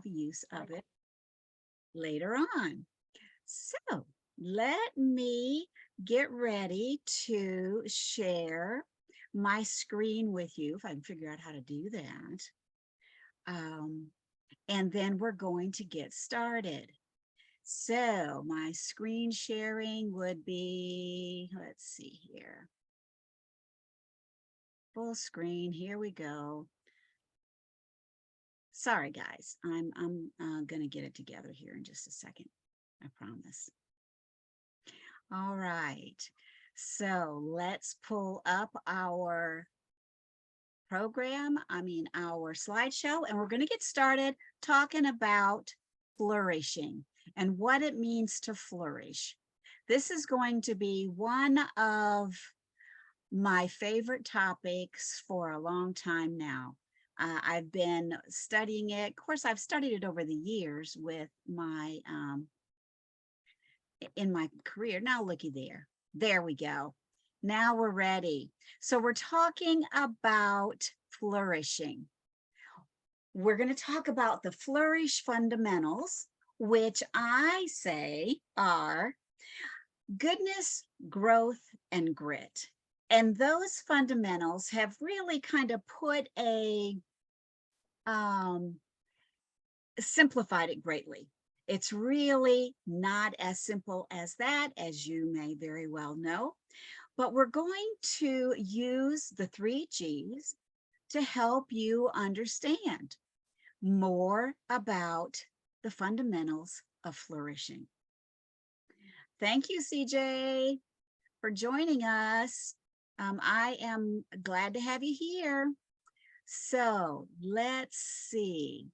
use of it later on. So let me get ready to share my screen with you, if I can figure out how to do that. And then we're going to get started. So my screen sharing would be, let's see here. Full screen, here we go. Sorry guys, I'm gonna get it together here in just a second, I promise. All right, so let's pull up our program, our slideshow, and we're gonna get started talking about flourishing and what it means to flourish. This is going to be one of my favorite topics for a long time now. I've been studying it. Of course, I've studied it over the years with my, in my career. Now, looky there. There we go. Now we're ready. So we're talking about flourishing. We're going to talk about the Flourish Fundamentals, which I say are goodness, growth, and grit. And those fundamentals have really kind of put a, simplified it greatly. It's really not as simple as that, as you may very well know, but we're going to use the 3 G's to help you understand more about the fundamentals of flourishing. Thank you, CJ, for joining us. I am glad to have you here. So let's see.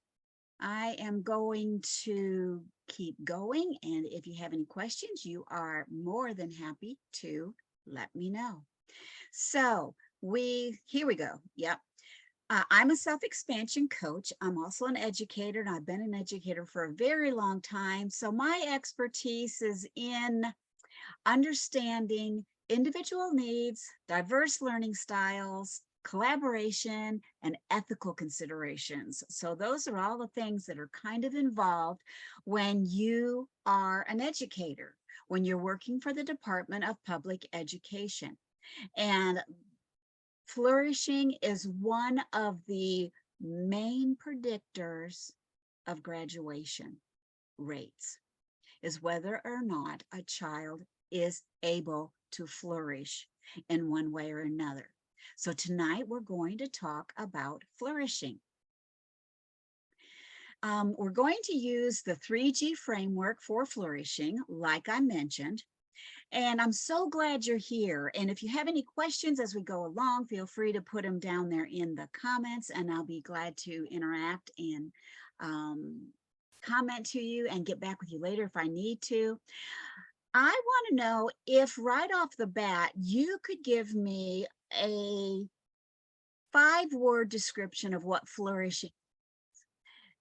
I am going to keep going, and if you have any questions, you are more than happy to let me know. So here we go. Yep. I'm a self-expansion coach. I'm also an educator, and I've been an educator for a very long time. So my expertise is in understanding individual needs, diverse learning styles, collaboration, and ethical considerations. So those are all the things that are kind of involved when you are an educator, when you're working for the Department of Public Education. And flourishing is one of the main predictors of graduation rates, is whether or not a child is able to flourish in one way or another. So tonight we're going to talk about flourishing. We're going to use the 3G framework for flourishing, like I mentioned, and I'm so glad you're here. And if you have any questions as we go along, feel free to put them down there in the comments, and I'll be glad to interact and comment to you and get back with you later if I need to. I want to know if right off the bat, you could give me a 5-word description of what flourishing is.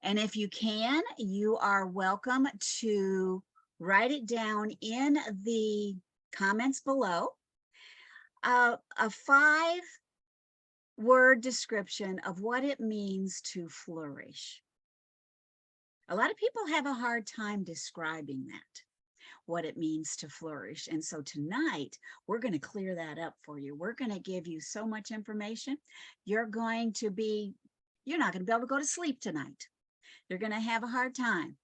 And if you can, you are welcome to write it down in the comments below. A 5-word description of what it means to flourish. A lot of people have a hard time describing that, what it means to flourish. And so tonight, we're going to clear that up for you. We're going to give you so much information. You're not going to be able to go to sleep tonight. You're going to have a hard time.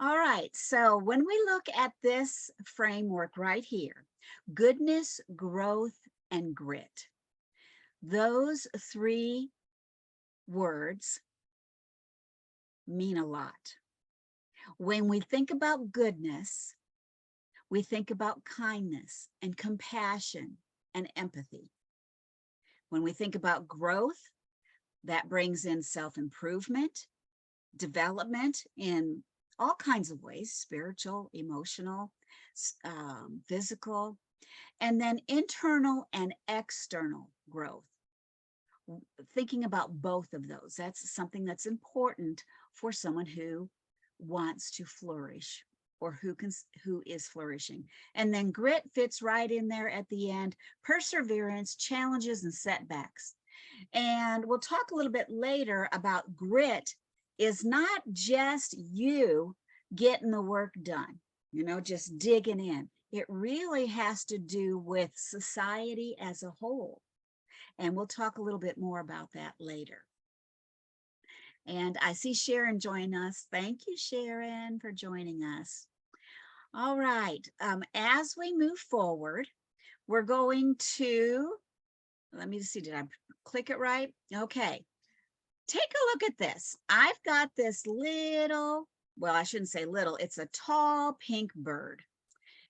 All right. So when we look at this framework right here, goodness, growth, and grit, those 3 words mean a lot. When we think about goodness, we think about kindness and compassion and empathy. When we think about growth, that brings in self-improvement, development in all kinds of ways, spiritual, emotional, physical, and then internal and external growth. Thinking about both of those, that's something that's important for someone who wants to flourish or who is flourishing. And then grit fits right in there at the end, perseverance, challenges, and setbacks. And we'll talk a little bit later about grit is not just you getting the work done, just digging in. It really has to do with society as a whole. And we'll talk a little bit more about that later. And I see Sharon join us. Thank you, Sharon, for joining us. All right. As we move forward, we're going to, let me see, did I click it right? Okay. Take a look at this. I've got this little, well, I shouldn't say little, it's a tall pink bird.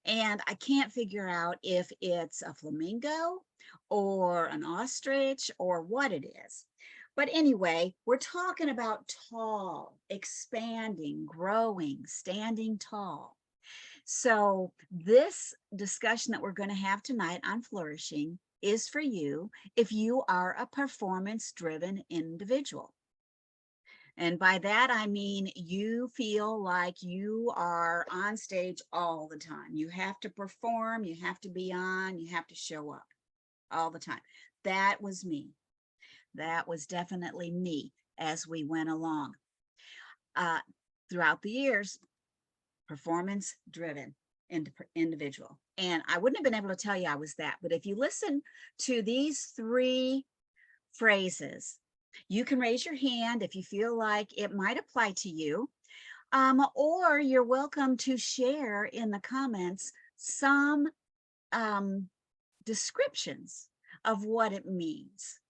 And I can't figure out if it's a flamingo or an ostrich or what it is. But anyway, we're talking about tall, expanding, growing, standing tall. So this discussion that we're going to have tonight on flourishing is for you if you are a performance-driven individual. And by that, I mean you feel like you are on stage all the time. You have to perform, you have to be on, you have to show up all the time. That was me. That was definitely me as we went along. Throughout the years, performance-driven individual. And I wouldn't have been able to tell you I was that, but if you listen to these three phrases, you can raise your hand if you feel like it might apply to you, or you're welcome to share in the comments some descriptions of what it means.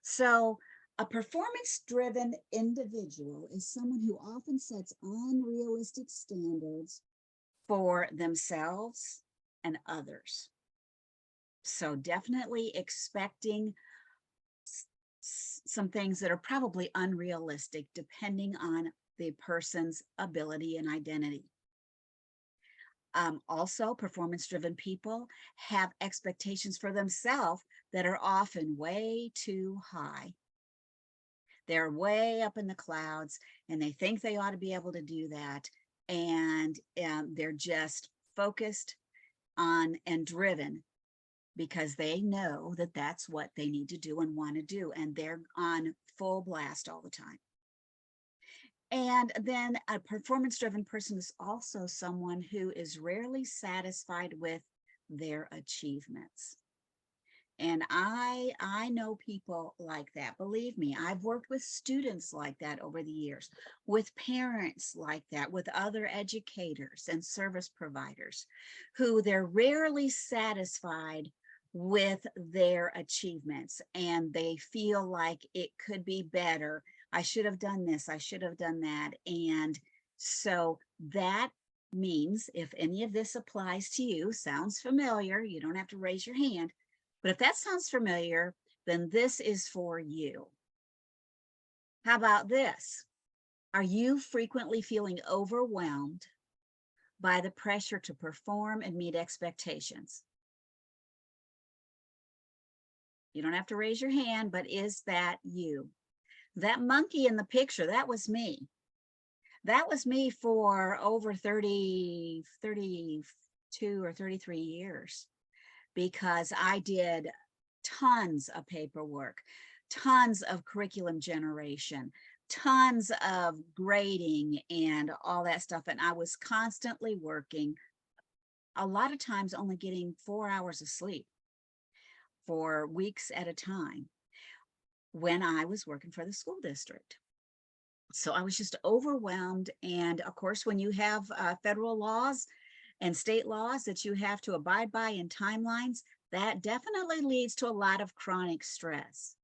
So a performance-driven individual is someone who often sets unrealistic standards for themselves and others. So definitely expecting some things that are probably unrealistic depending on the person's ability and identity. Also, performance-driven people have expectations for themselves that are often way too high. They're way up in the clouds and they think they ought to be able to do that. And they're just focused on and driven because they know that that's what they need to do and want to do. And they're on full blast all the time. And then a performance-driven person is also someone who is rarely satisfied with their achievements. And I know people like that. Believe me, I've worked with students like that over the years, with parents like that, with other educators and service providers who they're rarely satisfied with their achievements and they feel like it could be better. I should have done this, I should have done that. And so that means if any of this applies to you, sounds familiar, you don't have to raise your hand, but if that sounds familiar, then this is for you. How about this? Are you frequently feeling overwhelmed by the pressure to perform and meet expectations? You don't have to raise your hand, but is that you? That monkey in the picture, that was me. That was me for over 32 or 33 years because I did tons of paperwork, tons of curriculum generation, tons of grading and all that stuff. And I was constantly working, a lot of times only getting 4 hours of sleep for weeks at a time when I was working for the school district. So I was just overwhelmed. And of course, when you have federal laws and state laws that you have to abide by in timelines, that definitely leads to a lot of chronic stress.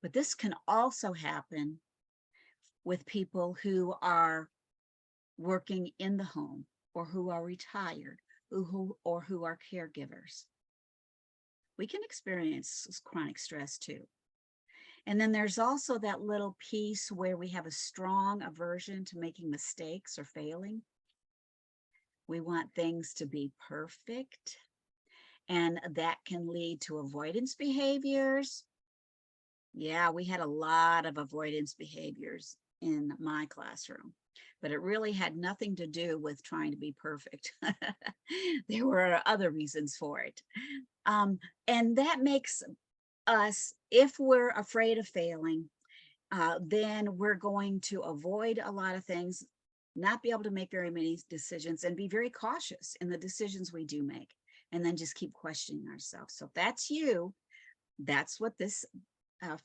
But this can also happen with people who are working in the home or who are retired or who are caregivers. We can experience chronic stress too. And then there's also that little piece where we have a strong aversion to making mistakes or failing. We want things to be perfect, and that can lead to avoidance behaviors. Yeah, we had a lot of avoidance behaviors in my classroom, but it really had nothing to do with trying to be perfect. There were other reasons for it. And that makes us, if we're afraid of failing, then we're going to avoid a lot of things, not be able to make very many decisions, and be very cautious in the decisions we do make, and then just keep questioning ourselves. So if that's you, that's what this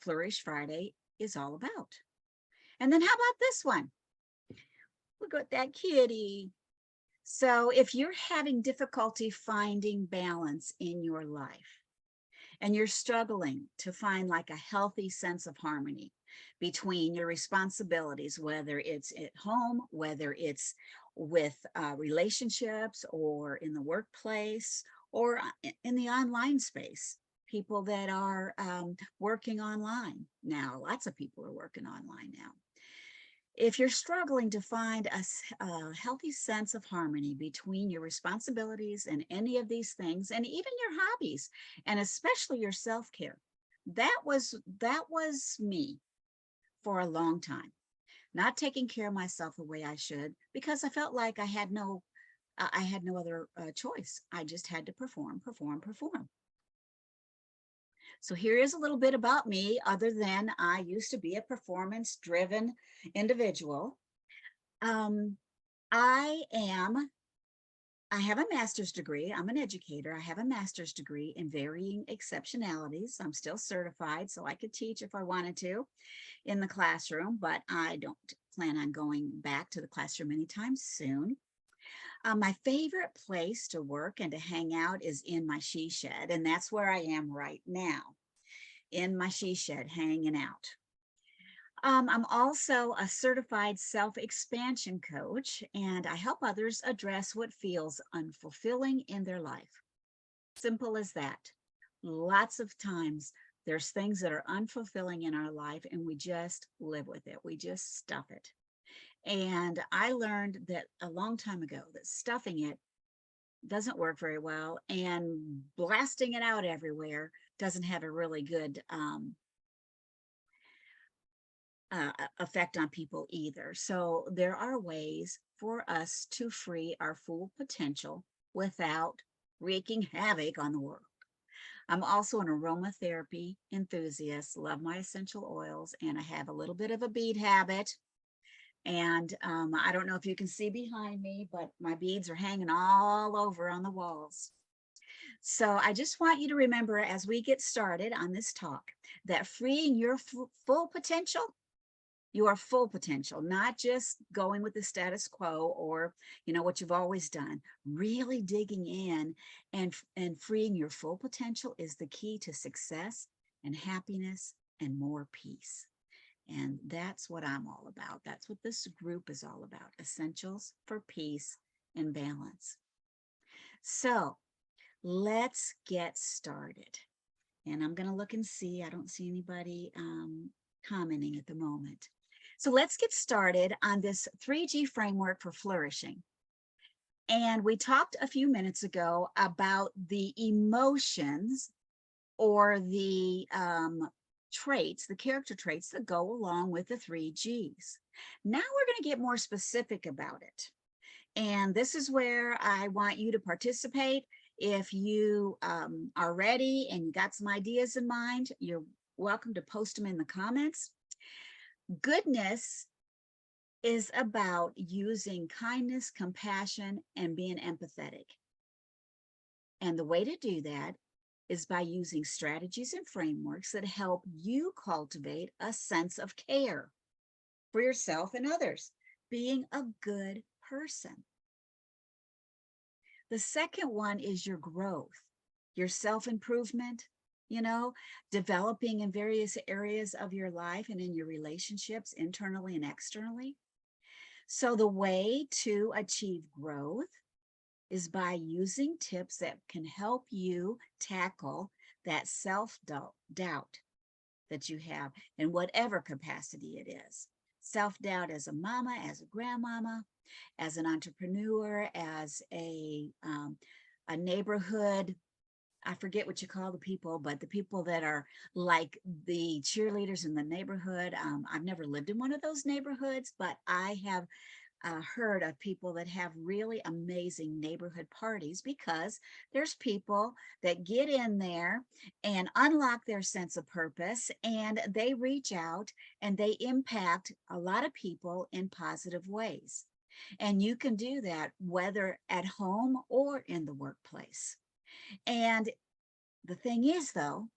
Flourish Friday is all about. And then how about this one? Look at that kitty. So if you're having difficulty finding balance in your life, and you're struggling to find like a healthy sense of harmony between your responsibilities, whether it's at home, whether it's with relationships or in the workplace or in the online space, people that are working online now, lots of people are working online now. If you're struggling to find a healthy sense of harmony between your responsibilities and any of these things, and even your hobbies, and especially your self-care, that was me for a long time, not taking care of myself the way I should, because I felt like I had no other choice. I just had to perform, perform, perform. So here is a little bit about me, other than I used to be a performance-driven individual. I have a master's degree. I'm an educator. I have a master's degree in varying exceptionalities. I'm still certified, so I could teach if I wanted to in the classroom, but I don't plan on going back to the classroom anytime soon. My favorite place to work and to hang out is in my she shed, and that's where I am right now, in my she shed, hanging out. I'm also a certified self-expansion coach, and I help others address what feels unfulfilling in their life. Simple as that. Lots of times there's things that are unfulfilling in our life, and we just live with it. We just stuff it. And I learned that a long time ago that stuffing it doesn't work very well, and blasting it out everywhere doesn't have a really good effect on people either. So there are ways for us to free our full potential without wreaking havoc on the world. I'm also an aromatherapy enthusiast, love my essential oils, and I have a little bit of a bead habit. And I don't know if you can see behind me, but my beads are hanging all over on the walls. So I just want you to remember as we get started on this talk that freeing your full potential, your full potential, not just going with the status quo or, what you've always done, really digging in and freeing your full potential is the key to success and happiness and more peace. And that's what I'm all about. That's what this group is all about, essentials for peace and balance. So let's get started. And I'm going to look and see. I don't see anybody commenting at the moment. So let's get started on this 3G framework for flourishing. And we talked a few minutes ago about the emotions or the traits, the character traits that go along with the 3Gs. Now we're going to get more specific about it. And this is where I want you to participate. If you are ready and you got some ideas in mind, you're welcome to post them in the comments. Goodness is about using kindness, compassion, and being empathetic. And the way to do that is by using strategies and frameworks that help you cultivate a sense of care for yourself and others, being a good person. The second one is your growth, your self-improvement, developing in various areas of your life and in your relationships, internally and externally. So the way to achieve growth is by using tips that can help you tackle that self-doubt that you have in whatever capacity it is. Self-doubt as a mama, as a grandmama, as an entrepreneur, as a neighborhood, I forget what you call the people, but the people that are like the cheerleaders in the neighborhood. I've never lived in one of those neighborhoods, but I have heard of people that have really amazing neighborhood parties, because there's people that get in there and unlock their sense of purpose, and they reach out and they impact a lot of people in positive ways. And you can do that whether at home or in the workplace. And the thing is, though,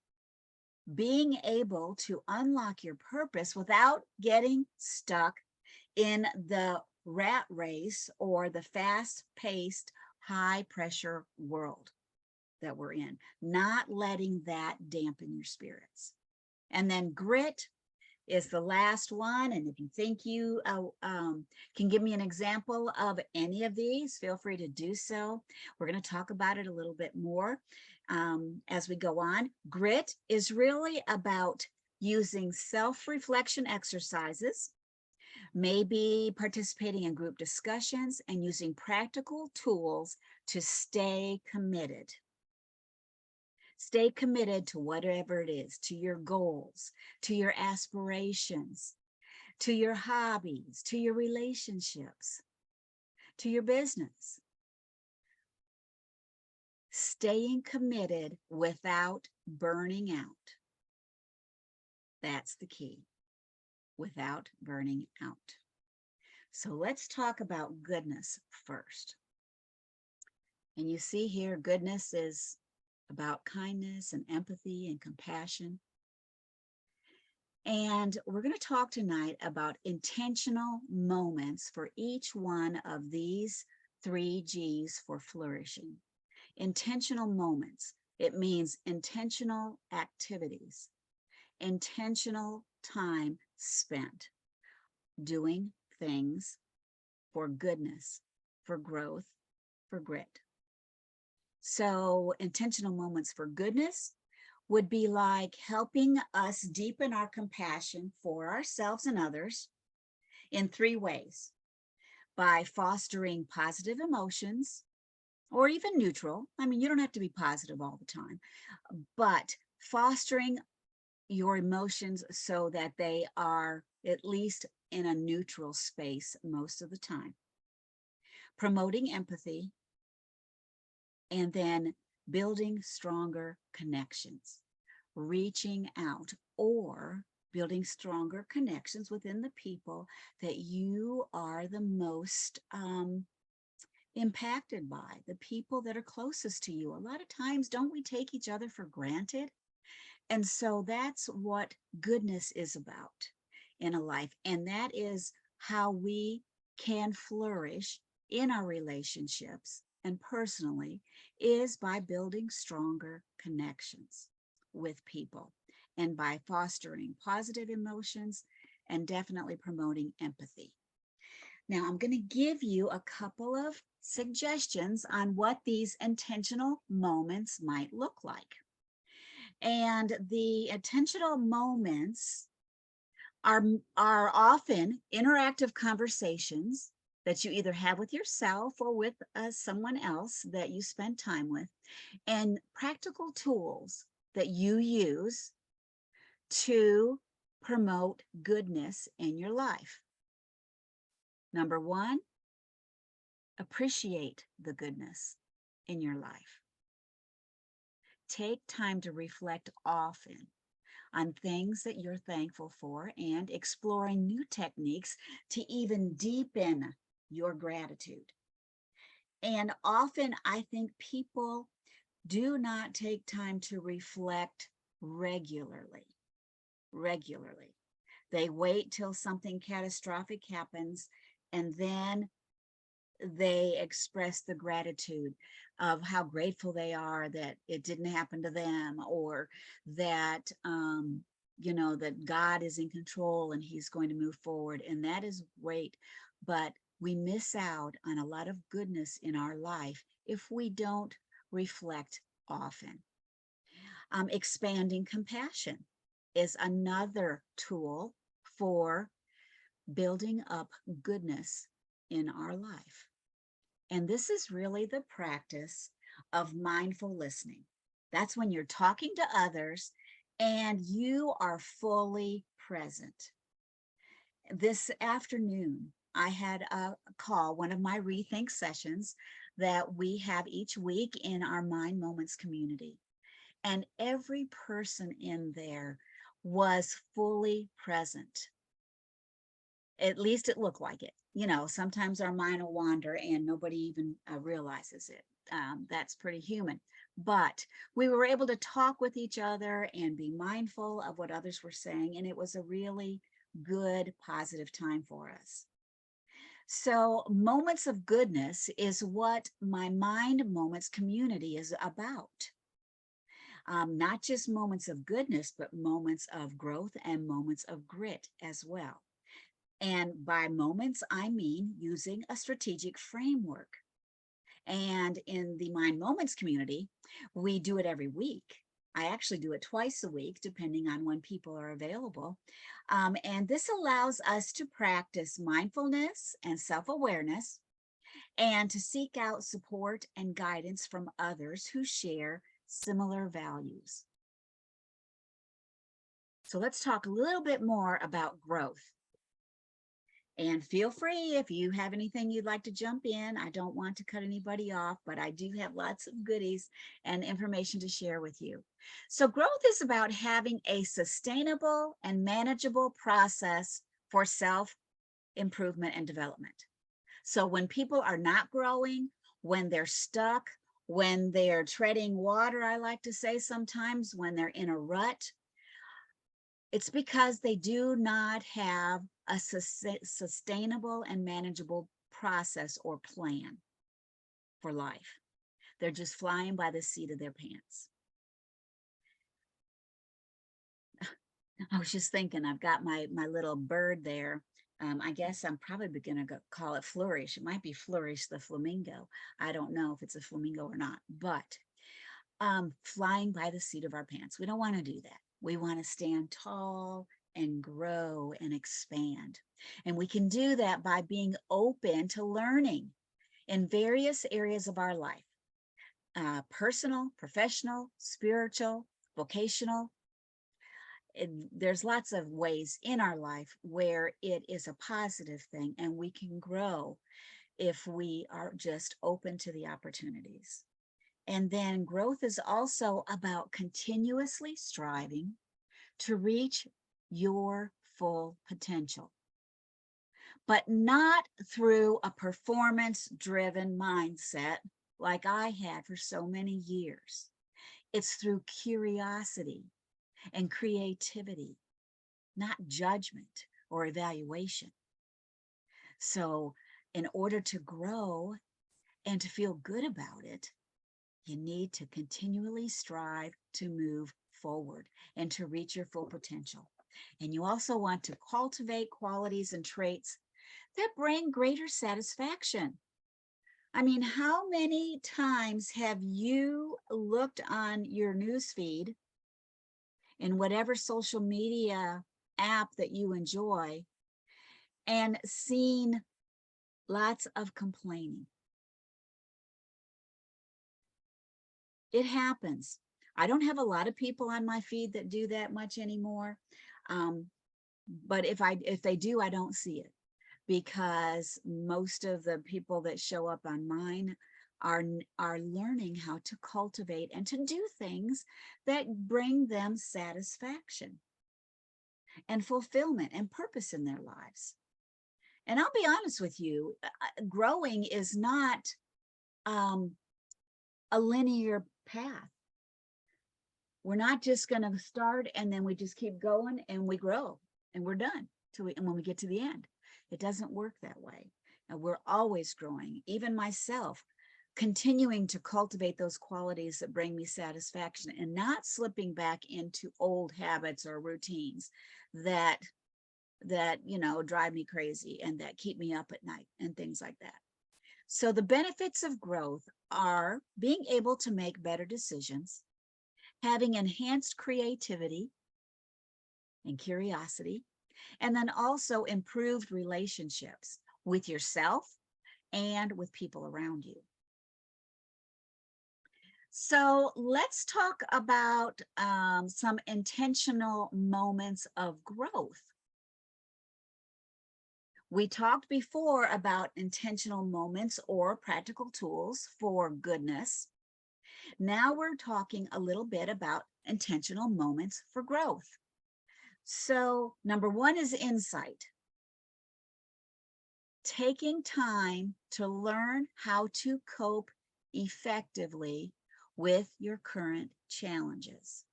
being able to unlock your purpose without getting stuck in the rat race or the fast-paced, high-pressure world that we're in, not letting that dampen your spirits. And then grit is the last one. And if you think you can give me an example of any of these, feel free to do so. We're going to talk about it a little bit more as we go on. Grit is really about using self-reflection exercises, maybe participating in group discussions, and using practical tools to stay committed. Stay committed to whatever it is, to your goals, to your aspirations, to your hobbies, to your relationships, to your business. Staying committed without burning out. That's the key, without burning out. So let's talk about goodness first. And you see here, goodness is about kindness and empathy and compassion. And we're going to talk tonight about intentional moments for each one of these 3 G's for flourishing. Intentional moments. It means intentional activities, intentional time spent doing things for goodness, for growth, for grit. So intentional moments for goodness would be like helping us deepen our compassion for ourselves and others in 3 ways: by fostering positive emotions, or even neutral. I mean, you don't have to be positive all the time, but fostering your emotions so that they are at least in a neutral space most of the time. Promoting empathy, and then building stronger connections, reaching out, or building stronger connections within the people that you are the most impacted by, the people that are closest to you. A lot of times, don't we take each other for granted? And so that's what goodness is about in a life. And that is how we can flourish in our relationships and personally, is by building stronger connections with people and by fostering positive emotions and definitely promoting empathy. Now, I'm going to give you a couple of suggestions on what these intentional moments might look like. And the intentional moments are often interactive conversations that you either have with yourself or with someone else that you spend time with, and practical tools that you use to promote goodness in your life. Number 1, appreciate the goodness in your life. Take time to reflect often on things that you're thankful for and exploring new techniques to even deepen your gratitude. And often I think people do not take time to reflect regularly. They wait till something catastrophic happens, and then they express the gratitude of how grateful they are that it didn't happen to them, or that that God is in control and he's going to move forward. And that is great, but we miss out on a lot of goodness in our life if we don't reflect often. Expanding compassion is another tool for building up goodness in our life. And this is really the practice of mindful listening. That's when you're talking to others and you are fully present. This afternoon, I had a call, one of my rethink sessions that we have each week in our Mind Moments community. And every person in there was fully present. At least it looked like it. You know, sometimes our mind will wander and nobody even realizes it. That's pretty human. But we were able to talk with each other and be mindful of what others were saying. And it was a really good, positive time for us. So, moments of goodness is what my Mind Moments community is about. Not just moments of goodness, but moments of growth and moments of grit as well. And by moments, I mean using a strategic framework. And in the Mind Moments community, we do it every week. I actually do it twice a week, depending on when people are available. And this allows us to practice mindfulness and self-awareness and to seek out support and guidance from others who share similar values. So let's talk a little bit more about growth. And feel free if you have anything you'd like to jump in. I don't want to cut anybody off, but I do have lots of goodies and information to share with you. So growth is about having a sustainable and manageable process for self-improvement and development. So when people are not growing, when they're stuck, when they're treading water, I like to say sometimes, when they're in a rut, it's because they do not have a sustainable and manageable process or plan for life. They're just flying by the seat of their pants. I was just thinking, I've got my little bird there. I guess I'm probably going to call it Flourish. It might be Flourish the flamingo. I don't know if it's a flamingo or not, but flying by the seat of our pants. We don't want to do that. We want to stand tall and grow and expand. And we can do that by being open to learning in various areas of our life, personal, professional, spiritual, vocational. There's lots of ways in our life where it is a positive thing and we can grow if we are just open to the opportunities. And then growth is also about continuously striving to reach your full potential, but not through a performance-driven mindset like I had for so many years. It's through curiosity and creativity, not judgment or evaluation. So in order to grow and to feel good about it, you need to continually strive to move forward and to reach your full potential. And you also want to cultivate qualities and traits that bring greater satisfaction. I mean, how many times have you looked on your newsfeed in whatever social media app that you enjoy and seen lots of complaining? It happens. I don't have a lot of people on my feed that do that much anymore. But if they do, I don't see it, because most of the people that show up on mine are learning how to cultivate and to do things that bring them satisfaction and fulfillment and purpose in their lives. And I'll be honest with you, growing is not a linear path. We're not just going to start and then we just keep going and we grow and we're done and when we get to the end. It doesn't work that way. And we're always growing, even myself, continuing to cultivate those qualities that bring me satisfaction and not slipping back into old habits or routines that drive me crazy and that keep me up at night and things like that. So the benefits of growth are being able to make better decisions, having enhanced creativity and curiosity, and then also improved relationships with yourself and with people around you. So let's talk about some intentional moments of growth. We talked before about intentional moments or practical tools for goodness. Now we're talking a little bit about intentional moments for growth. So, number one is insight. Taking time to learn how to cope effectively with your current challenges.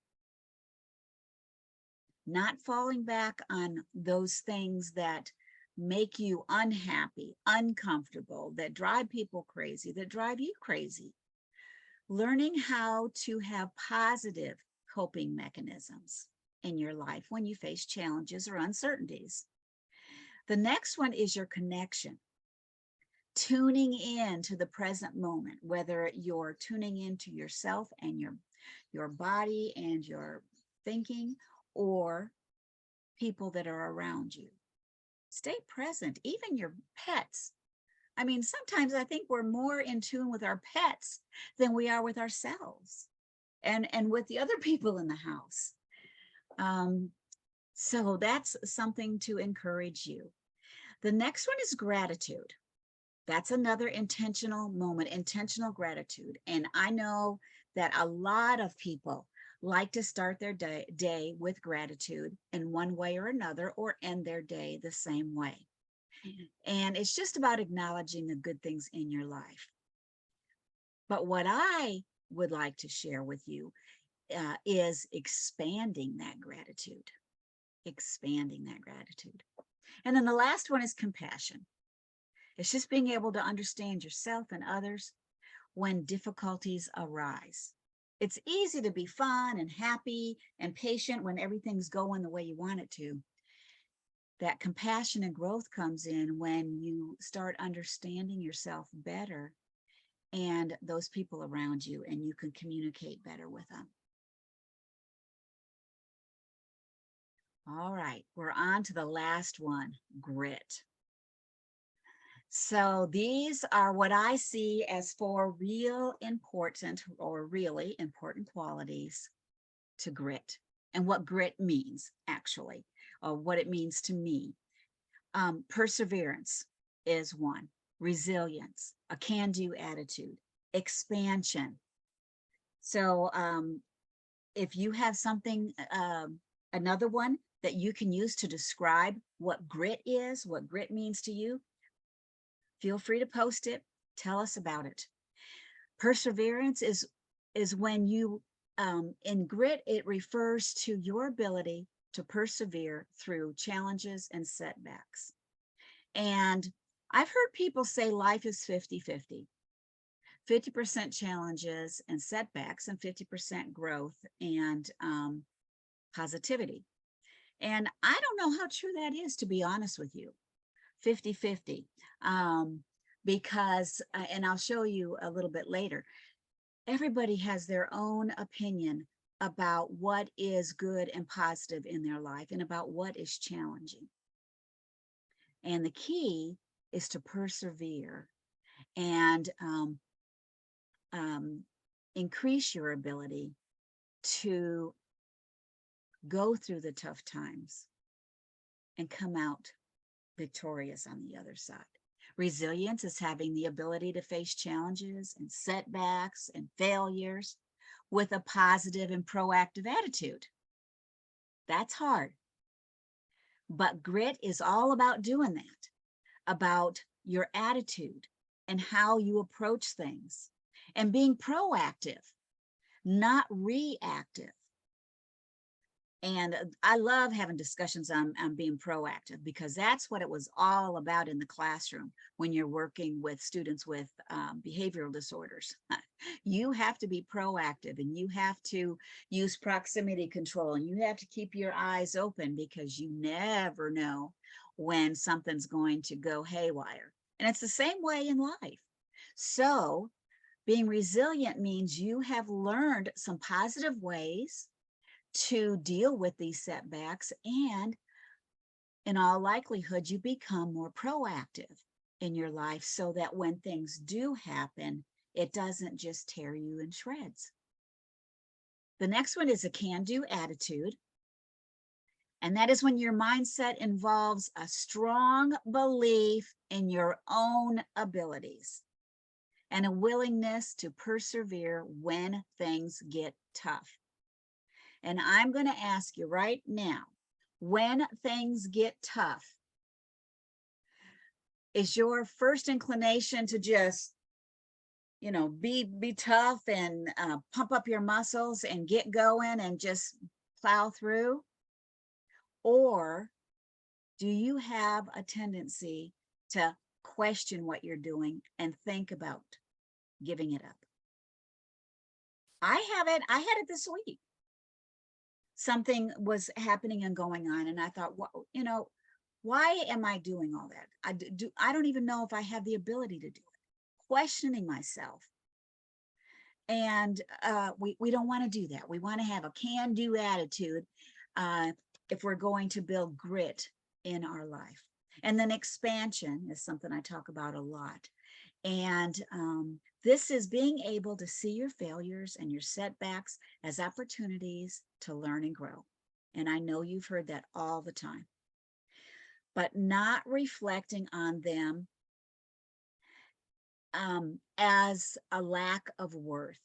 Not falling back on those things that make you unhappy, uncomfortable, that drive people crazy, that drive you crazy. Learning how to have positive coping mechanisms in your life when you face challenges or uncertainties. The next one is your connection. Tuning in to the present moment, whether you're tuning into yourself and your body and your thinking, or people that are around you. Stay present, even your pets. I mean, sometimes I think we're more in tune with our pets than we are with ourselves and with the other people in the house. So that's something to encourage you. The next one is gratitude. That's another intentional moment, intentional gratitude. And I know that a lot of people like to start their day with gratitude in one way or another, or end their day the same way. And it's just about acknowledging the good things in your life. But what I would like to share with you is expanding that gratitude. Expanding that gratitude. And then the last one is compassion. It's just being able to understand yourself and others when difficulties arise. It's easy to be fun and happy and patient when everything's going the way you want it to. That compassion and growth comes in when you start understanding yourself better and those people around you, and you can communicate better with them. All right, we're on to the last one, grit. So these are what I see as four really important qualities to grit, and what grit means, actually, or what it means to me. Perseverance is one, resilience, a can-do attitude, expansion. So if you have something, another one that you can use to describe what grit is, what grit means to you, feel free to post it. Tell us about it. Perseverance is when you, in grit, it refers to your ability to persevere through challenges and setbacks. And I've heard people say life is 50-50. 50% challenges and setbacks and 50% growth and positivity. And I don't know how true that is, to be honest with you. 50-50, because, and I'll show you a little bit later, everybody has their own opinion about what is good and positive in their life and about what is challenging. And the key is to persevere and increase your ability to go through the tough times and come out victorious on the other side. Resilience is having the ability to face challenges and setbacks and failures with a positive and proactive attitude. That's hard. But grit is all about doing that, about your attitude and how you approach things and being proactive, not reactive. And I love having discussions on being proactive, because that's what it was all about in the classroom when you're working with students with behavioral disorders. You have to be proactive, and you have to use proximity control, and you have to keep your eyes open, because you never know when something's going to go haywire. And it's the same way in life. So being resilient means you have learned some positive ways to deal with these setbacks, and in all likelihood, you become more proactive in your life so that when things do happen, it doesn't just tear you in shreds. The next one is a can-do attitude. And that is when your mindset involves a strong belief in your own abilities and a willingness to persevere when things get tough. And I'm going to ask you right now, when things get tough, is your first inclination to just, be tough and pump up your muscles and get going and just plow through? Or do you have a tendency to question what you're doing and think about giving it up? I had it this week. Something was happening and going on, and I thought, well, why am I doing all that? I don't even know if I have the ability to do it. Questioning myself. And we don't want to do that. We want to have a can-do attitude if we're going to build grit in our life. And then expansion is something I talk about a lot. And this is being able to see your failures and your setbacks as opportunities to learn and grow. And I know you've heard that all the time, but not reflecting on them as a lack of worth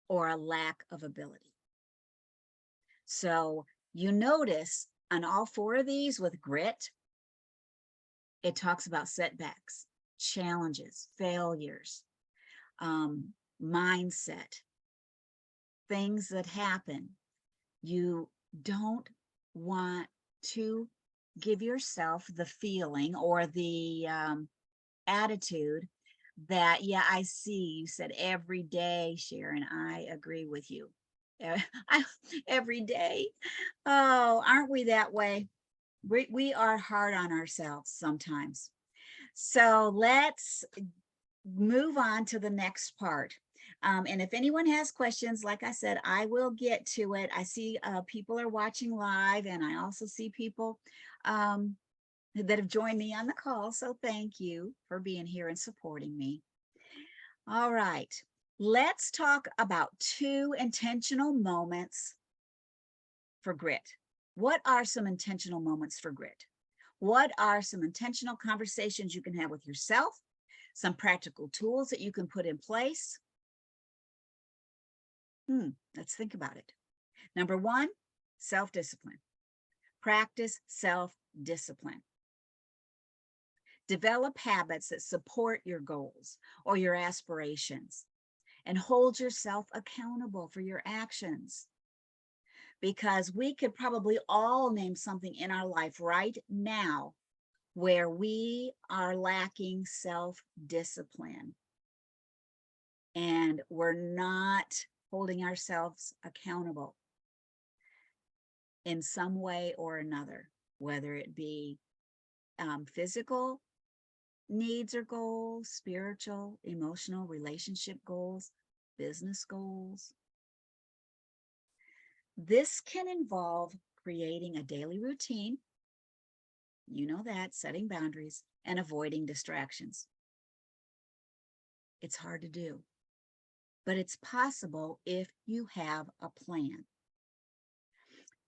or a lack of ability. So you notice on all four of these with grit, it talks about setbacks, challenges, failures, mindset, things that happen. You don't want to give yourself the feeling or the attitude that, yeah, I see, you said every day, Sharon, I agree with you. Every day. Oh, aren't we that way? We are hard on ourselves sometimes. So let's move on to the next part. And if anyone has questions, like I said, I will get to it. I see people are watching live, and I also see people that have joined me on the call. So thank you for being here and supporting me. All right, let's talk about 2 intentional moments for grit. What are some intentional moments for grit? What are some intentional conversations you can have with yourself? Some practical tools that you can put in place? Let's think about it. Number 1, self-discipline. Practice self-discipline. Develop habits that support your goals or your aspirations, and hold yourself accountable for your actions. Because we could probably all name something in our life right now where we are lacking self-discipline and we're not holding ourselves accountable in some way or another, whether it be physical needs or goals, spiritual, emotional, relationship goals, business goals. This can involve creating a daily routine, setting boundaries, and avoiding distractions. It's hard to do, but it's possible if you have a plan.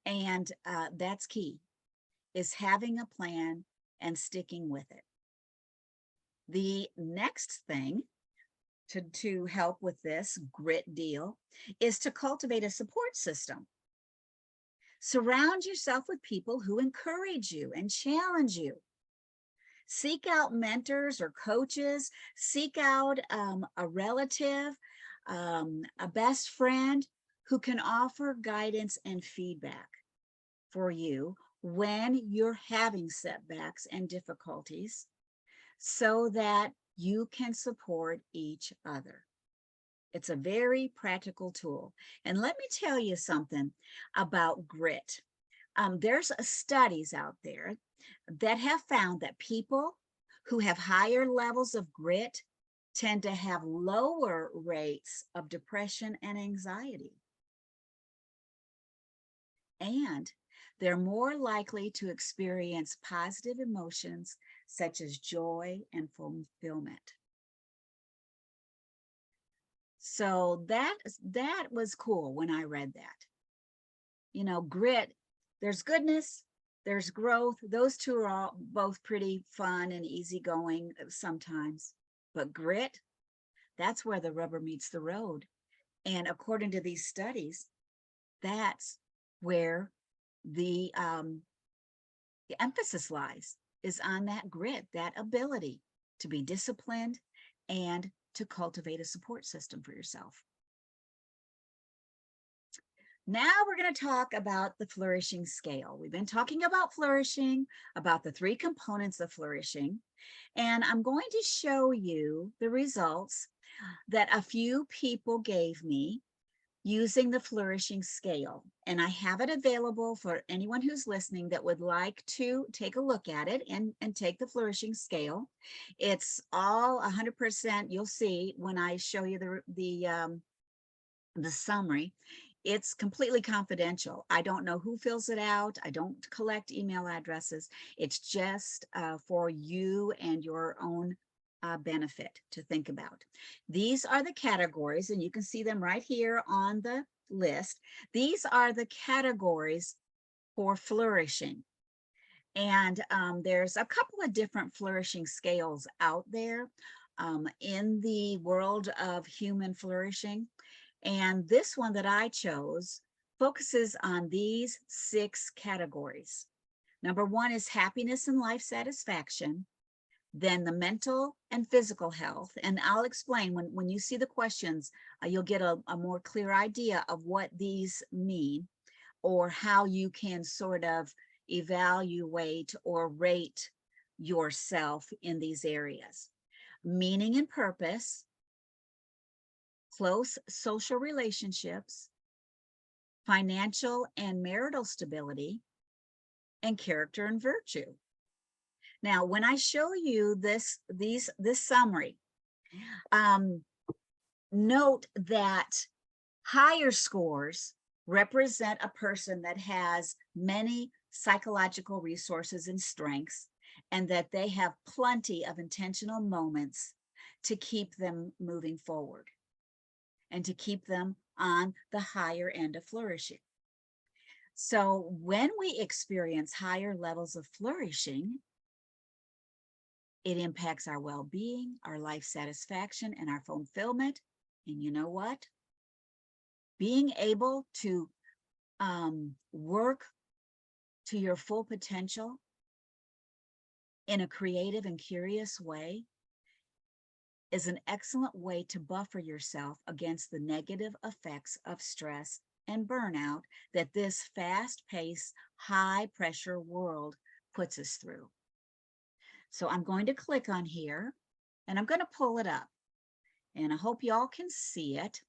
And that's key, is having a plan and sticking with it. The next thing to help with this grit deal is to cultivate a support system. Surround yourself with people who encourage you and challenge you. Seek out mentors or coaches. Seek out a relative, a best friend who can offer guidance and feedback for you when you're having setbacks and difficulties, so that you can support each other. It's a very practical tool. And let me tell you something about grit. There's studies out there that have found that people who have higher levels of grit tend to have lower rates of depression and anxiety. And they're more likely to experience positive emotions such as joy and fulfillment. So that was cool when I read that. Grit, there's goodness There's growth. Those two are all both pretty fun and easygoing sometimes. But grit, that's where the rubber meets the road. And according to these studies, that's where the emphasis lies, is on that grit, that ability to be disciplined and to cultivate a support system for yourself. Now we're going to talk about the flourishing scale. We've been talking about flourishing, about the 3 components of flourishing, and I'm going to show you the results that a few people gave me using the flourishing scale. And I have it available for anyone who's listening that would like to take a look at it and take the flourishing scale. It's all 100%. You'll see when I show you the summary. It's completely confidential. I don't know who fills it out. I don't collect email addresses. It's just for you and your own benefit to think about. These are the categories, and you can see them right here on the list. These are the categories for flourishing. And there's a couple of different flourishing scales out there in the world of human flourishing. And this one that I chose focuses on these 6 categories. Number 1 is happiness and life satisfaction, then the mental and physical health. And I'll explain when you see the questions, you'll get a more clear idea of what these mean or how you can sort of evaluate or rate yourself in these areas. Meaning and purpose, close social relationships, financial and marital stability, and character and virtue. Now, when I show you this summary, note that higher scores represent a person that has many psychological resources and strengths, and that they have plenty of intentional moments to keep them moving forward and to keep them on the higher end of flourishing. So when we experience higher levels of flourishing, it impacts our well-being, our life satisfaction, and our fulfillment. And you know what? Being able to work to your full potential in a creative and curious way is an excellent way to buffer yourself against the negative effects of stress and burnout that this fast-paced, high-pressure world puts us through. So I'm going to click on here and I'm going to pull it up. And I hope y'all can see it.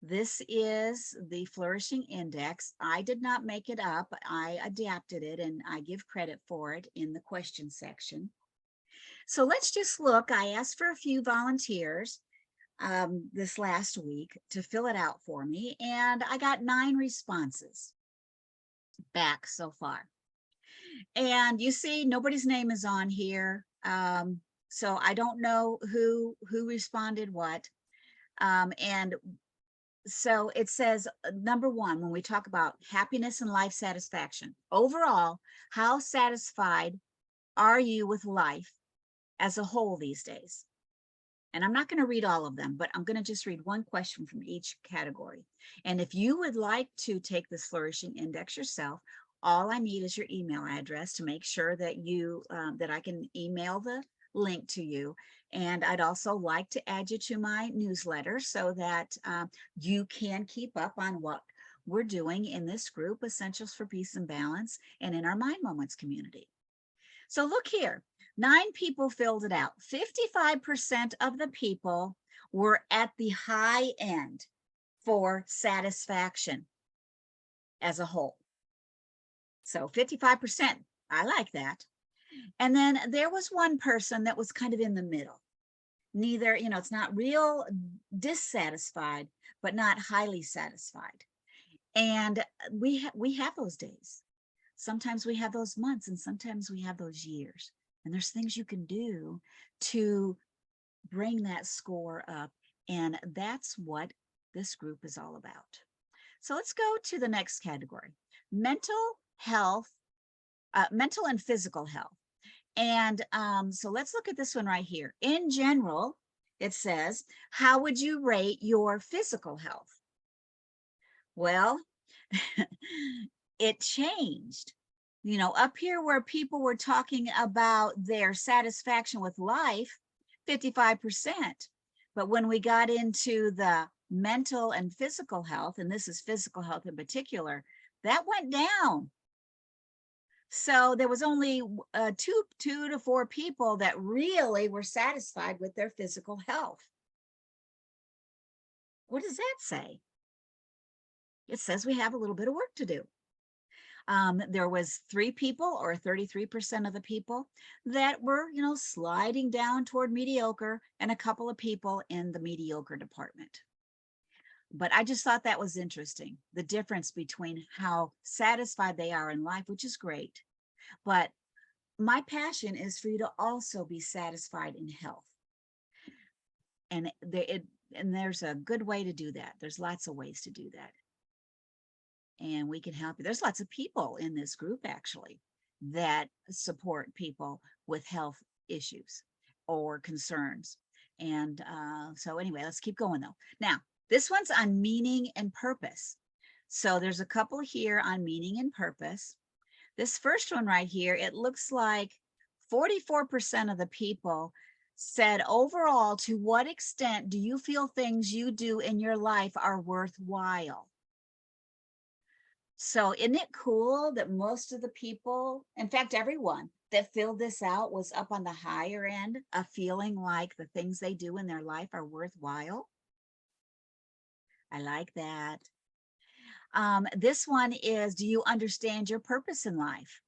This is the Flourishing Index. I did not make it up. I adapted it, and I give credit for it in the question section. So let's just look. I asked for a few volunteers this last week to fill it out for me, and I got 9 responses back so far. And you see, nobody's name is on here. So I don't know who responded what. And so it says, number 1, when we talk about happiness and life satisfaction, overall, how satisfied are you with life as a whole these days? And I'm not going to read all of them, but I'm going to just read one question from each category. And if you would like to take this Flourishing Index yourself, all I need is your email address to make sure that that I can email the link to you. And I'd also like to add you to my newsletter so that you can keep up on what we're doing in this group, Essentials for Peace and Balance, and in our Mind Moments community. So look here, 9 people filled it out. 55% of the people were at the high end for satisfaction as a whole. So 55%, I like that. And then there was one person that was kind of in the middle. Neither, it's not real dissatisfied, but not highly satisfied. And we have those days. Sometimes we have those months, and sometimes we have those years. And there's things you can do to bring that score up. And that's what this group is all about. So let's go to the next category. Mental health mental and physical health. And so let's look at this one right here. In general, it says, how would you rate your physical health? Well, it changed. You know, up here where people were talking about their satisfaction with life, 55%. But when we got into the mental and physical health, and this is physical health in particular, that went down. So there was only two to four people that really were satisfied with their physical health. What does that say? It says we have a little bit of work to do. There was 3 people, or 33% of the people, that were, you know, sliding down toward mediocre, and a couple of people in the mediocre department. But I just thought that was interesting, the difference between how satisfied they are in life, which is great. But my passion is for you to also be satisfied in health. And there's a good way to do that. There's lots of ways to do that. And we can help you. There's lots of people in this group actually that support people with health issues or concerns. And so anyway, let's keep going though. Now, this one's on meaning and purpose. So there's a couple here on meaning and purpose. This first one right here, it looks like 44% of the people said overall, to what extent do you feel things you do in your life are worthwhile? So isn't it cool that most of the people, in fact, everyone that filled this out was up on the higher end of feeling like the things they do in their life are worthwhile? I like that. This one is, do you understand your purpose in life?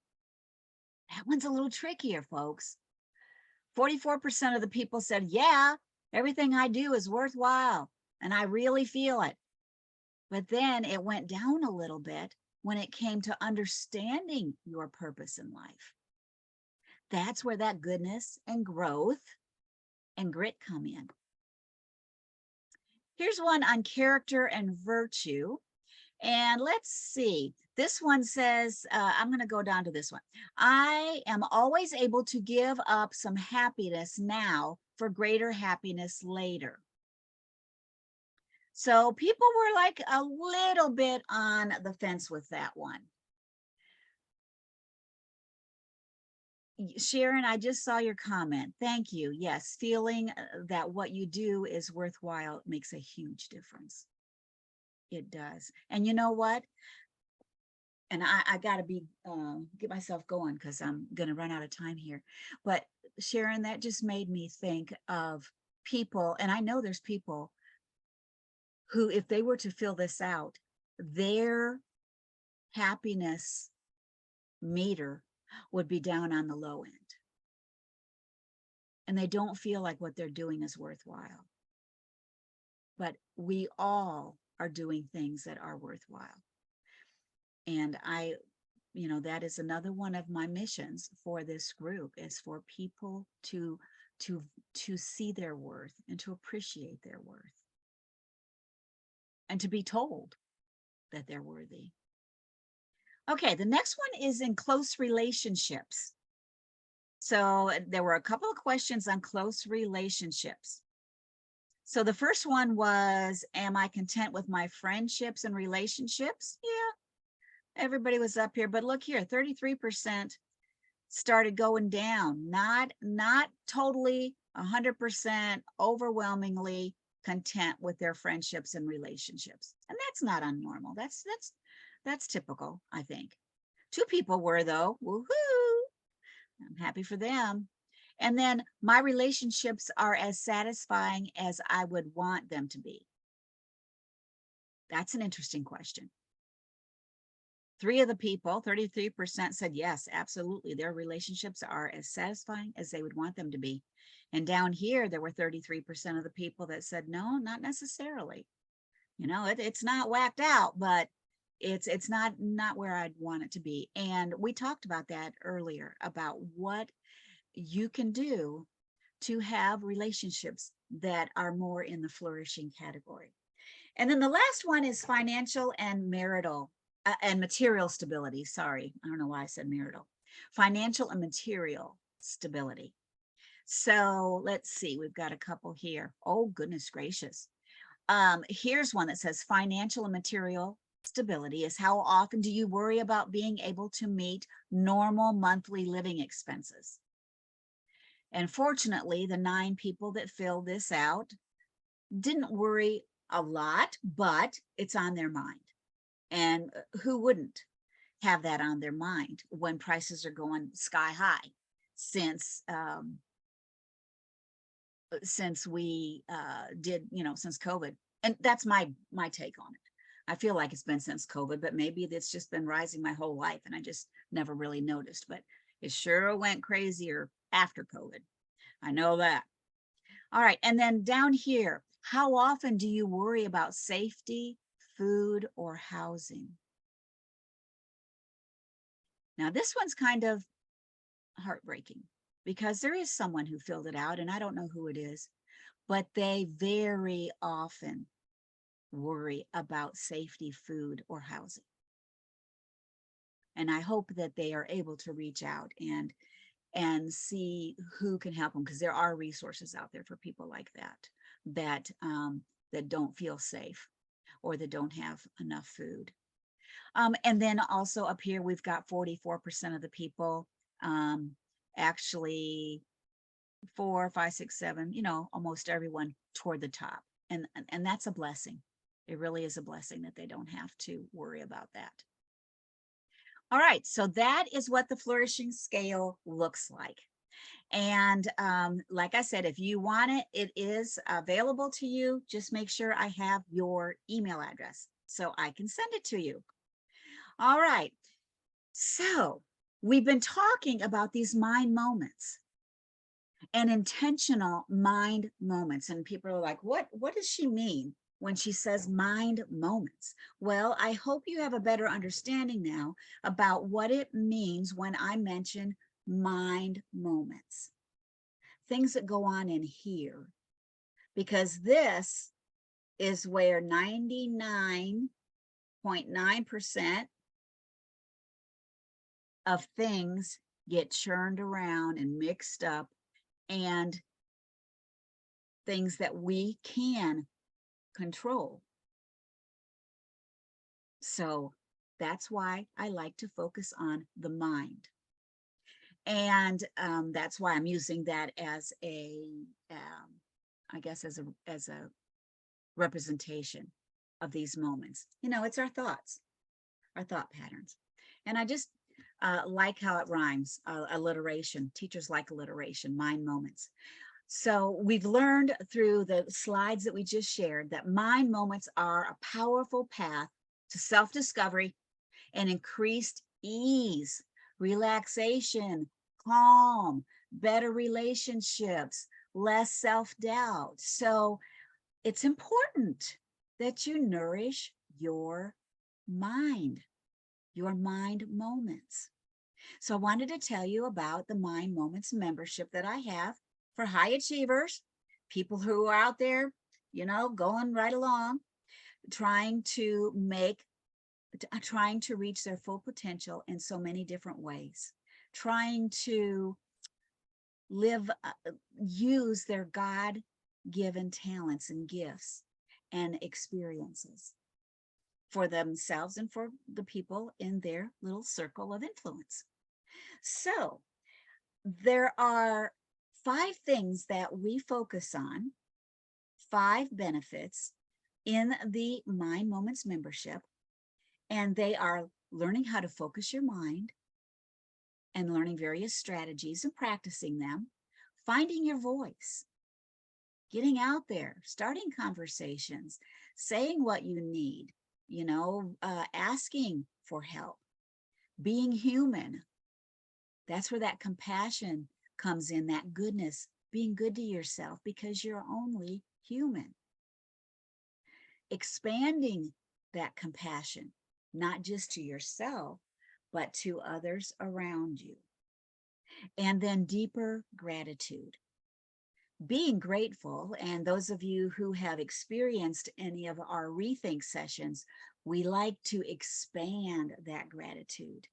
That one's a little trickier, folks. 44% of the people said, yeah, everything I do is worthwhile and I really feel it. But then it went down a little bit when it came to understanding your purpose in life. That's where that goodness and growth and grit come in. Here's one on character and virtue. And let's see. This one says, I'm going to go down to this one. I am always able to give up some happiness now for greater happiness later. So people were like a little bit on the fence with that one. Sharon, I just saw your comment. Thank you. Yes, feeling that what you do is worthwhile makes a huge difference. It does. And you know what? And I got to get myself going because I'm going to run out of time here. But Sharon, that just made me think of people, and I know there's people who, if they were to fill this out, their happiness meter would be down on the low end. And they don't feel like what they're doing is worthwhile. But we all are doing things that are worthwhile. And that is another one of my missions for this group, is for people to see their worth and to appreciate their worth and to be told that they're worthy. Okay, the next one is in close relationships. So there were a couple of questions on close relationships. So the first one was, am I content with my friendships and relationships? Yeah, everybody was up here, but look here, 33% started going down, not totally 100% overwhelmingly content with their friendships and relationships. And that's not unnormal. That's typical, I think. 2 people were though. Woohoo! I'm happy for them. And then, my relationships are as satisfying as I would want them to be. That's an interesting question. 3 of the people, 33%, said yes, absolutely. Their relationships are as satisfying as they would want them to be. And down here, there were 33% of the people that said, no, not necessarily. You know, it's not whacked out, but it's not where I'd want it to be. And we talked about that earlier, about what you can do to have relationships that are more in the flourishing category. And then the last one is financial and marital and material stability. Sorry, I don't know why I said marital. financial and material stability. So let's see, we've got a couple here. Oh, goodness gracious. Here's one that says financial and material stability is how often do you worry about being able to meet normal monthly living expenses? And fortunately, the 9 people that filled this out didn't worry a lot, but it's on their mind. And who wouldn't have that on their mind when prices are going sky high since we did, since COVID. And that's my take on it. I feel like it's been since COVID, but maybe it's just been rising my whole life and I just never really noticed, but it sure went crazier after COVID. I know that. All right. And then down here, how often do you worry about safety, food, or housing? Now, this one's kind of heartbreaking because there is someone who filled it out and I don't know who it is, but they very often worry about safety, food, or housing. And I hope that they are able to reach out and see who can help them, because there are resources out there for people like that don't feel safe or that don't have enough food. And then also up here, we've got 44% of the people, actually 4, 5, 6, 7, almost everyone toward the top. And that's a blessing. It really is a blessing that they don't have to worry about that. All right, so that is what the flourishing scale looks like. And like I said, if you want it, it is available to you. Just make sure I have your email address so I can send it to you. All right, so we've been talking about these mind moments and intentional mind moments. And people are like, what does she mean when she says mind moments? Well, I hope you have a better understanding now about what it means when I mention mind moments, things that go on in here, because this is where 99.9% of things get churned around and mixed up, and things that we can control. So that's why I like to focus on the mind. And that's why I'm using that as I guess, as a representation of these moments. It's our thoughts, our thought patterns. And I just like how it rhymes, alliteration. Teachers like alliteration, mind moments. So we've learned through the slides that we just shared that mind moments are a powerful path to self-discovery and increased ease, relaxation, calm, better relationships, less self-doubt. So it's important that you nourish your mind moments. So I wanted to tell you about the Mind Moments membership that I have for high achievers, people who are out there, going right along, trying to reach their full potential in so many different ways, trying to use their God-given talents and gifts and experiences for themselves and for the people in their little circle of influence. So there are 5 things that we focus on, 5 benefits in the Mind Moments membership, and they are learning how to focus your mind and learning various strategies and practicing them, finding your voice, getting out there, starting conversations, saying what you need, asking for help, being human. That's where that compassion comes in, that goodness, being good to yourself because you're only human. Expanding that compassion, not just to yourself, but to others around you. And then deeper gratitude. Being grateful, and those of you who have experienced any of our rethink sessions, we like to expand that gratitude.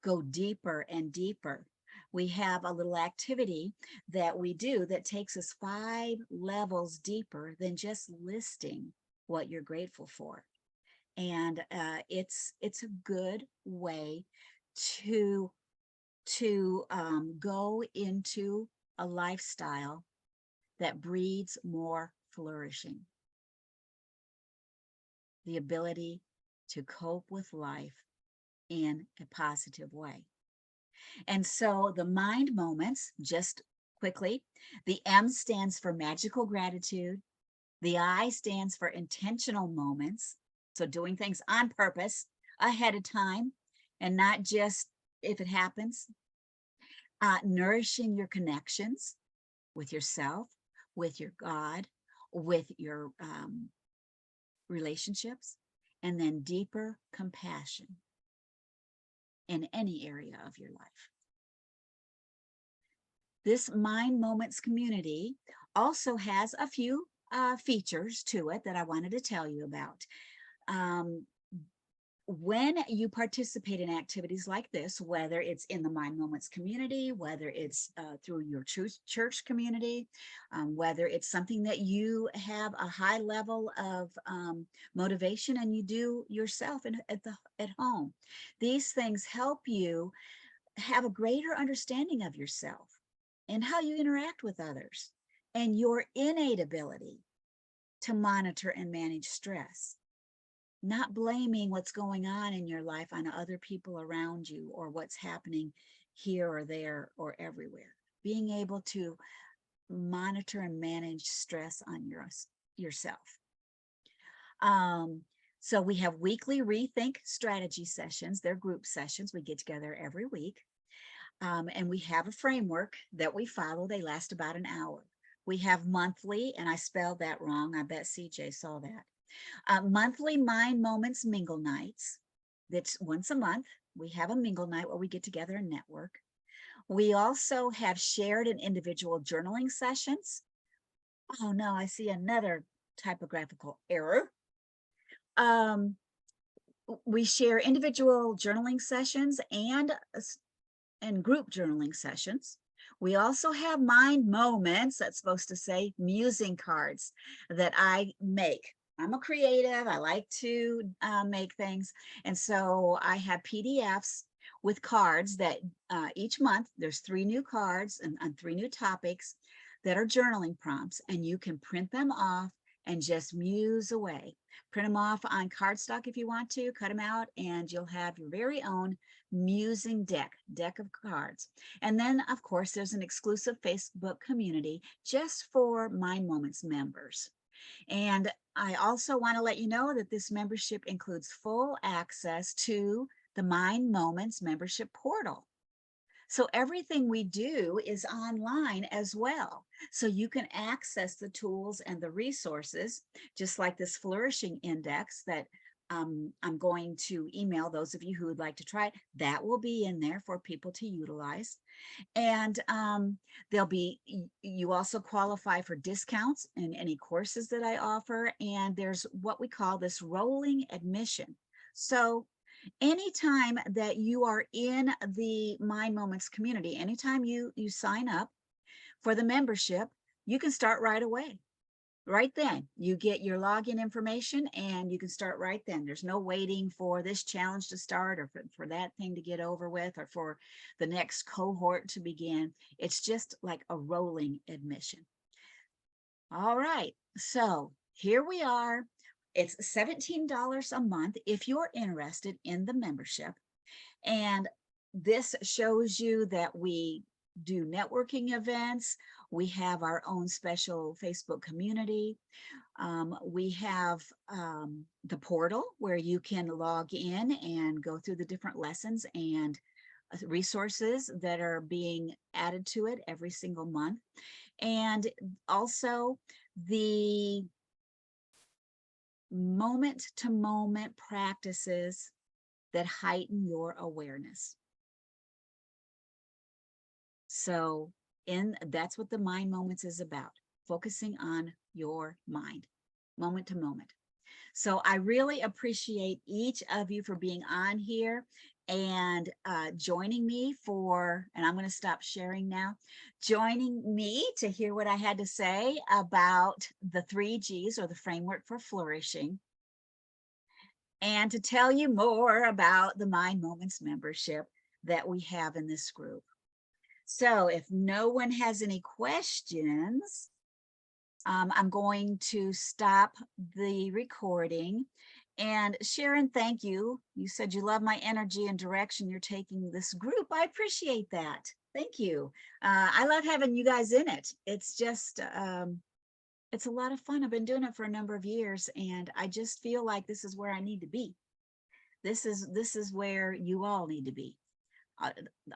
go deeper and deeper. We have a little activity that we do that takes us 5 levels deeper than just listing what you're grateful for. And it's a good way to go into a lifestyle that breeds more flourishing, the ability to cope with life in a positive way. And so the mind moments, just quickly, the M stands for magical gratitude. The I stands for intentional moments. So doing things on purpose ahead of time and not just if it happens. Nourishing your connections with yourself, with your God, with your relationships, and then deeper compassion in any area of your life. This Mind Moments community also has a few features to it that I wanted to tell you about. When you participate in activities like this, whether it's in the Mind Moments community, whether it's through your church community, whether it's something that you have a high level of motivation and you do yourself at home, these things help you have a greater understanding of yourself and how you interact with others and your innate ability to monitor and manage stress. Not blaming what's going on in your life on other people around you or what's happening here or there or everywhere. Being able to monitor and manage stress on yourself. So we have weekly rethink strategy sessions. They're group sessions. We get together every week. And we have a framework that we follow. They last about an hour. We have monthly, and I spelled that wrong. I bet CJ saw that. Monthly Mind Moments mingle nights. That's once a month. We have a mingle night where we get together and network. We also have shared and individual journaling sessions. Oh no, I see another typographical error. We share individual journaling sessions and group journaling sessions. We also have Mind Moments, that's supposed to say musing cards that I make. I'm a creative. I like to make things. And so I have PDFs with cards that each month there's 3 new cards and 3 new topics that are journaling prompts, and you can print them off and just muse away. Print them off on cardstock if you want to, cut them out, and you'll have your very own musing deck of cards. And then, of course, there's an exclusive Facebook community just for Mind Moments members. And I also want to let you know that this membership includes full access to the Mind Moments membership portal. So everything we do is online as well. So you can access the tools and the resources, just like this Flourishing Index that I'm going to email those of you who would like to try it. That will be in there for people to utilize. And you also qualify for discounts in any courses that I offer. And there's what we call this rolling admission. So anytime that you are in the Mind Moments community, anytime you sign up for the membership, you can start right away. Right then, you get your login information and you can start right then. There's no waiting for this challenge to start or for that thing to get over with or for the next cohort to begin. It's just like a rolling admission. All right, so here we are. It's $17 a month if you're interested in the membership. And this shows you that we do networking events. We have our own special Facebook community. We have the portal where you can log in and go through the different lessons and resources that are being added to it every single month. And also the moment-to-moment practices that heighten your awareness. So that's what the Mind Moments is about, focusing on your mind, moment to moment. So I really appreciate each of you for being on here. and joining me for, and I'm going to stop sharing now, joining me to hear what I had to say about the 3Gs, or the framework for flourishing, and to tell you more about the Mind Moments membership that we have in this group. So if no one has any questions, I'm going to stop the recording. And Sharon, thank you. You said you love my energy and direction you're taking this group. I appreciate that. Thank you. I love having you guys in it. It's just, it's a lot of fun. I've been doing it for a number of years, and I just feel like this is where I need to be. This is where you all need to be,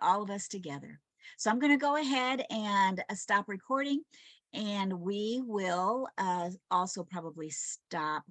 all of us together. So I'm going to go ahead and stop recording, and we will also probably stop